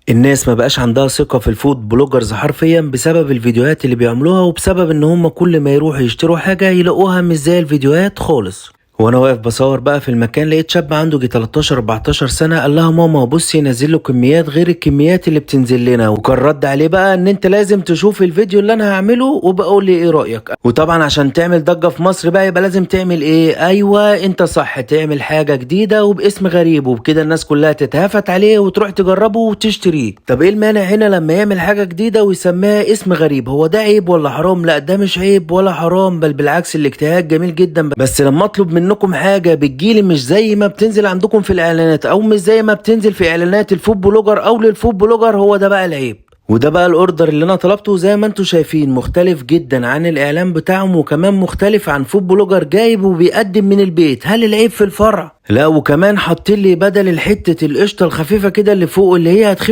الناس ما بقاش عندها ثقة في الفود بلوجرز حرفيا بسبب الفيديوهات اللي بيعملوها، وبسبب ان هم كل ما يروحوا يشتروا حاجة يلاقوها مش زي الفيديوهات خالص. وانا واقف بصور بقى في المكان لقيت شاب عنده جي 13 14 سنة قال لها ماما بصي نزل له كميات غير الكميات اللي بتنزل لنا، وكان رد عليه بقى ان انت لازم تشوف الفيديو اللي انا هعمله وبقول لي ايه رأيك. وطبعا عشان تعمل ضجة في مصر بقى يبقى لازم تعمل ايه؟ ايوه انت صح، تعمل حاجة جديدة وباسم غريب، وبكده الناس كلها تتهافت عليه وتروح تجربه وتشتريه. طب ايه المانع هنا لما يعمل حاجة جديدة ويسميها اسم غريب؟ هو ده عيب ولا حرام؟ لا ده مش عيب ولا حرام، بل بالعكس الاجتهاد جميل جدا. بس لما اطلب منكم حاجة بتجيلي مش زي ما بتنزل عندكم في الاعلانات، او مش زي ما بتنزل في اعلانات الفود بلوجر او للفود بلوجر، هو ده بقى العيب. وده بقى الاوردر اللي انا طلبته، زي ما انتم شايفين مختلف جدا عن الاعلان بتاعهم، وكمان مختلف عن فود بلوجر جايب وبيقدم من البيت. هل العيب في الفرع؟ لا، وكمان حاطين لي بدل الحته القشطه الخفيفه كده اللي فوق اللي هي هتخف